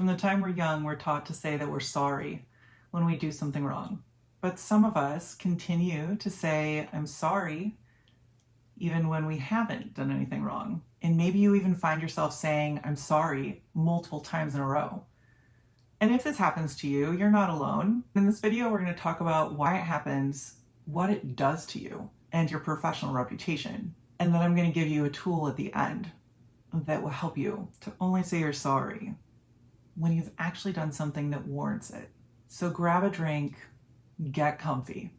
From the time we're young, we're taught to say that we're sorry when we do something wrong. But some of us continue to say, I'm sorry, even when we haven't done anything wrong. And maybe you even find yourself saying, I'm sorry, multiple times in a row. And if this happens to you, you're not alone. In this video, we're going to talk about why it happens, what it does to you, and your professional reputation. And then I'm going to give you a tool at the end that will help you to only say you're sorry when you've actually done something that warrants it. So grab a drink, get comfy,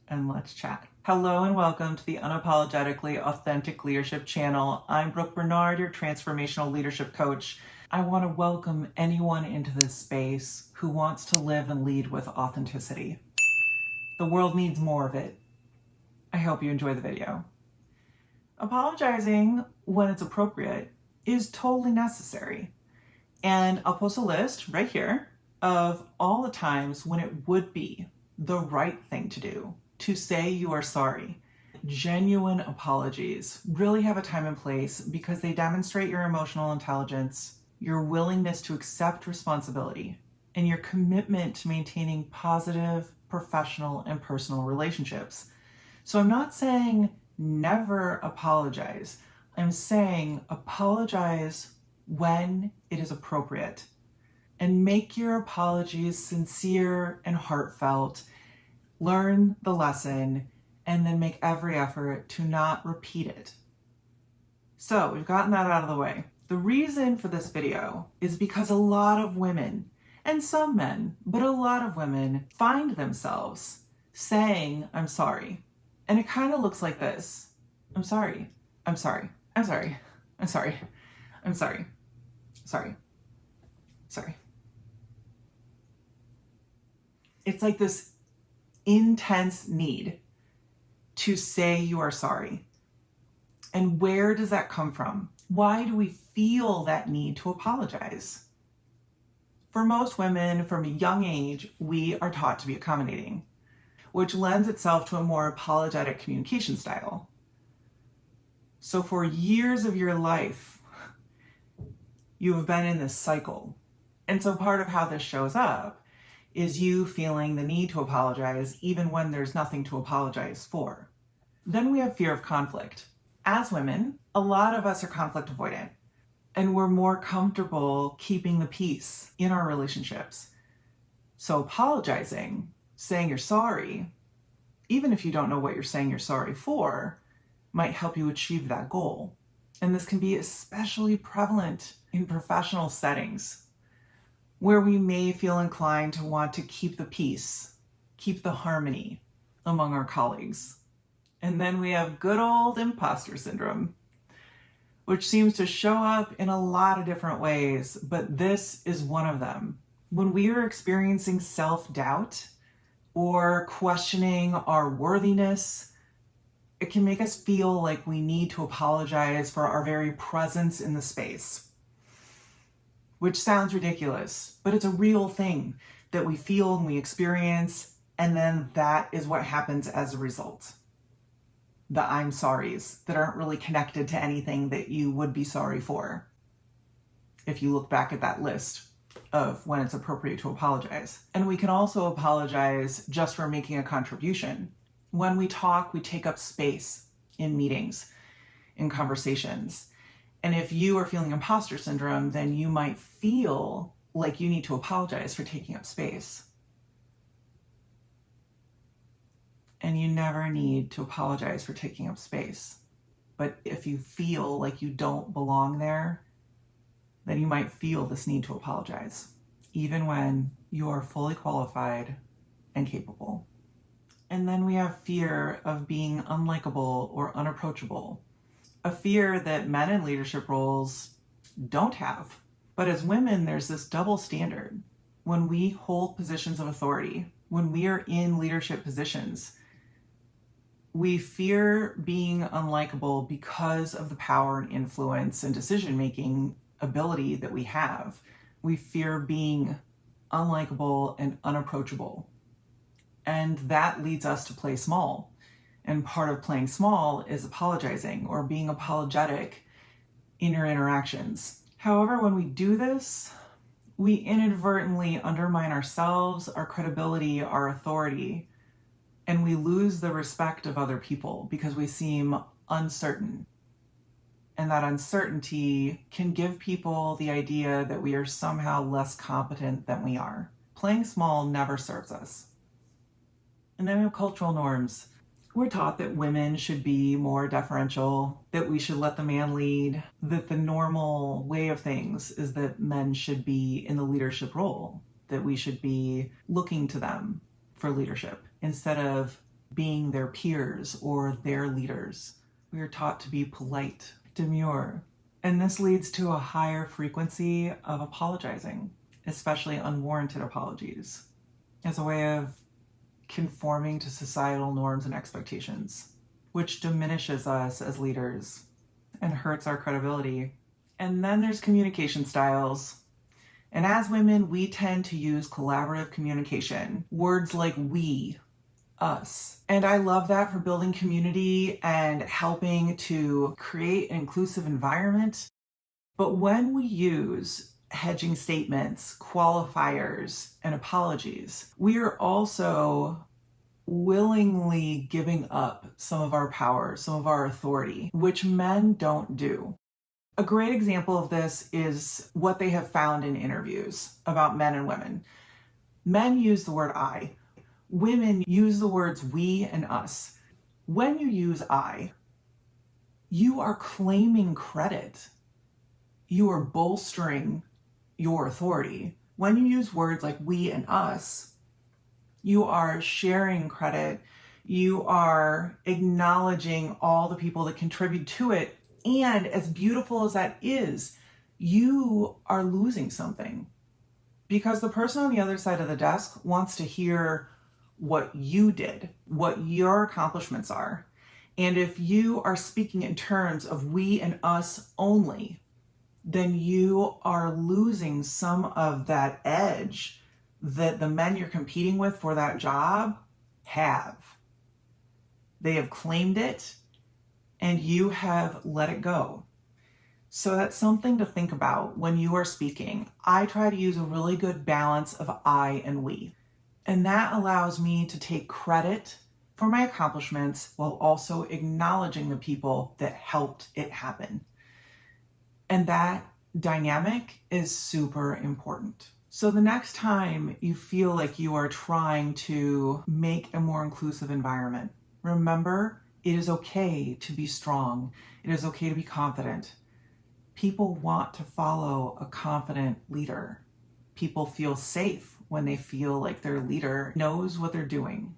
and let's chat. Hello and welcome to the Unapologetically Authentic Leadership channel. I'm Brooke Bernard, your transformational leadership coach. I want to welcome anyone into this space who wants to live and lead with authenticity. The world needs more of it. I hope you enjoy the video. Apologizing when it's appropriate is totally necessary. And I'll post a list right here of all the times when it would be the right thing to do to say you are sorry. Genuine apologies really have a time and place because they demonstrate your emotional intelligence, your willingness to accept responsibility, and your commitment to maintaining positive professional and personal relationships. So I'm not saying never apologize. I'm saying apologize when it is appropriate, and make your apologies sincere and heartfelt. Learn the lesson and then make every effort to not repeat it. So we've gotten that out of the way. The reason for this video is because a lot of women, and some men, but a lot of women find themselves saying, I'm sorry. And it kind of looks like this. I'm sorry. I'm sorry. I'm sorry. I'm sorry. I'm sorry. Sorry. Sorry. It's like this intense need to say you are sorry. And where does that come from? Why do we feel that need to apologize? For most women from a young age, we are taught to be accommodating, which lends itself to a more apologetic communication style. So for years of your life, you have been in this cycle. And so part of how this shows up is you feeling the need to apologize even when there's nothing to apologize for. Then we have fear of conflict. As women, a lot of us are conflict avoidant, and we're more comfortable keeping the peace in our relationships. So apologizing, saying you're sorry, even if you don't know what you're saying you're sorry for, might help you achieve that goal. And this can be especially prevalent in professional settings where we may feel inclined to want to keep the peace, keep the harmony among our colleagues. And then we have good old imposter syndrome, which seems to show up in a lot of different ways, but this is one of them. When we are experiencing self-doubt or questioning our worthiness, it can make us feel like we need to apologize for our very presence in the space. Which sounds ridiculous, but it's a real thing that we feel and we experience, and then that is what happens as a result. The I'm sorries that aren't really connected to anything that you would be sorry for, if you look back at that list of when it's appropriate to apologize. And we can also apologize just for making a contribution. When we talk, we take up space in meetings, in conversations. And if you are feeling imposter syndrome, then you might feel like you need to apologize for taking up space. And you never need to apologize for taking up space. But if you feel like you don't belong there, then you might feel this need to apologize, even when you are fully qualified and capable. And then we have fear of being unlikable or unapproachable. A fear that men in leadership roles don't have. But as women, there's this double standard. When we hold positions of authority, when we are in leadership positions, we fear being unlikable because of the power and influence and decision-making ability that we have. We fear being unlikable and unapproachable. And that leads us to play small. And part of playing small is apologizing or being apologetic in your interactions. However, when we do this, we inadvertently undermine ourselves, our credibility, our authority, and we lose the respect of other people because we seem uncertain. And that uncertainty can give people the idea that we are somehow less competent than we are. Playing small never serves us. And then we have cultural norms. We're taught that women should be more deferential, that we should let the man lead, that the normal way of things is that men should be in the leadership role, that we should be looking to them for leadership instead of being their peers or their leaders. We are taught to be polite, demure, and this leads to a higher frequency of apologizing, especially unwarranted apologies, as a way of conforming to societal norms and expectations, which diminishes us as leaders and hurts our credibility. And then there's communication styles. And as women, we tend to use collaborative communication, words like we, us. And I love that for building community and helping to create an inclusive environment. But when we use hedging statements, qualifiers, and apologies, we are also willingly giving up some of our power, some of our authority, which men don't do. A great example of this is what they have found in interviews about men and women. Men use the word I. Women use the words we and us. When you use I, you are claiming credit. You are bolstering your authority. When you use words like we and us, you are sharing credit. You are acknowledging all the people that contribute to it. And as beautiful as that is, you are losing something because the person on the other side of the desk wants to hear what you did, what your accomplishments are. And if you are speaking in terms of we and us only, then you are losing some of that edge that the men you're competing with for that job have. They have claimed it and you have let it go. So that's something to think about when you are speaking. I try to use a really good balance of I and we. And that allows me to take credit for my accomplishments while also acknowledging the people that helped it happen. And that dynamic is super important. So the next time you feel like you are trying to make a more inclusive environment, remember it is okay to be strong. It is okay to be confident. People want to follow a confident leader. People feel safe when they feel like their leader knows what they're doing.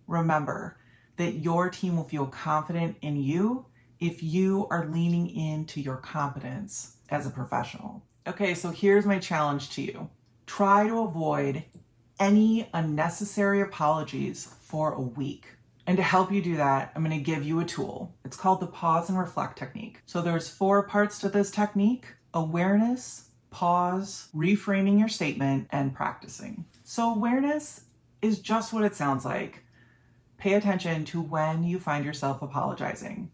Remember that your team will feel confident in you if you are leaning into your competence as a professional. Okay, so here's my challenge to you. Try to avoid any unnecessary apologies for a week. And to help you do that, I'm going to give you a tool. It's called the pause and reflect technique. So there's 4 parts to this technique: awareness, pause, reframing your statement, and practicing. So awareness is just what it sounds like. Pay attention to when you find yourself apologizing,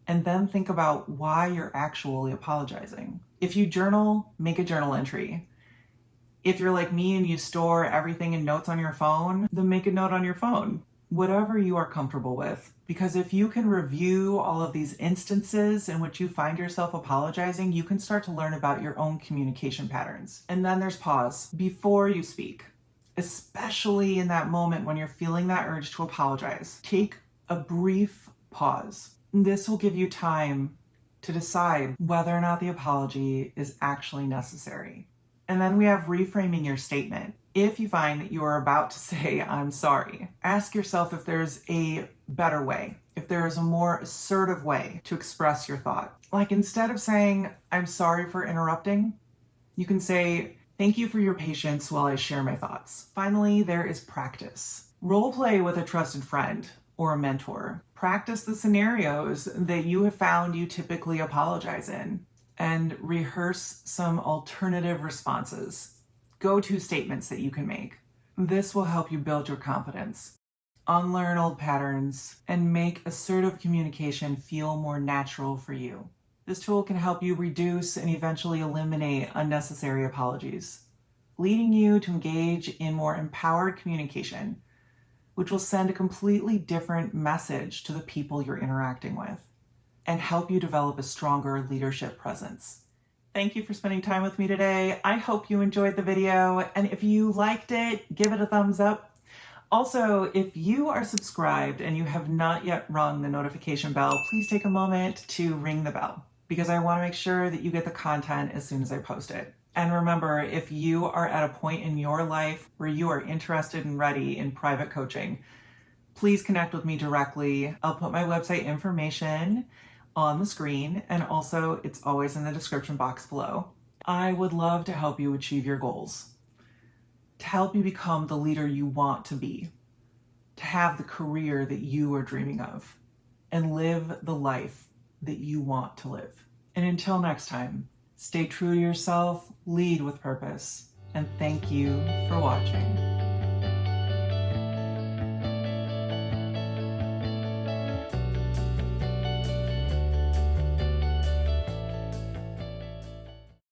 and then think about why you're actually apologizing. If you journal, make a journal entry. If you're like me and you store everything in notes on your phone, then make a note on your phone. Whatever you are comfortable with. Because if you can review all of these instances in which you find yourself apologizing, you can start to learn about your own communication patterns. And then there's pause before you speak, especially in that moment when you're feeling that urge to apologize. Take a brief pause. This will give you time to decide whether or not the apology is actually necessary. And then we have reframing your statement. If you find that you are about to say, I'm sorry, ask yourself if there's a better way, if there is a more assertive way to express your thought. Like instead of saying, I'm sorry for interrupting, you can say, thank you for your patience while I share my thoughts. Finally, there is practice. Role play with a trusted friend or a mentor. Practice the scenarios that you have found you typically apologize in, and rehearse some alternative responses. Go-to statements that you can make. This will help you build your confidence, unlearn old patterns, and make assertive communication feel more natural for you. This tool can help you reduce and eventually eliminate unnecessary apologies. leading you to engage in more empowered communication, which will send a completely different message to the people you're interacting with and help you develop a stronger leadership presence. Thank you for spending time with me today. I hope you enjoyed the video, and if you liked it, give it a thumbs up. Also, if you are subscribed and you have not yet rung the notification bell, please take a moment to ring the bell, because I want to make sure that you get the content as soon as I post it. And remember, if you are at a point in your life where you are interested and ready in private coaching, please connect with me directly. I'll put my website information on the screen, and also it's always in the description box below. I would love to help you achieve your goals, to help you become the leader you want to be, to have the career that you are dreaming of, and live the life that you want to live. And until next time, stay true to yourself, lead with purpose, and thank you for watching.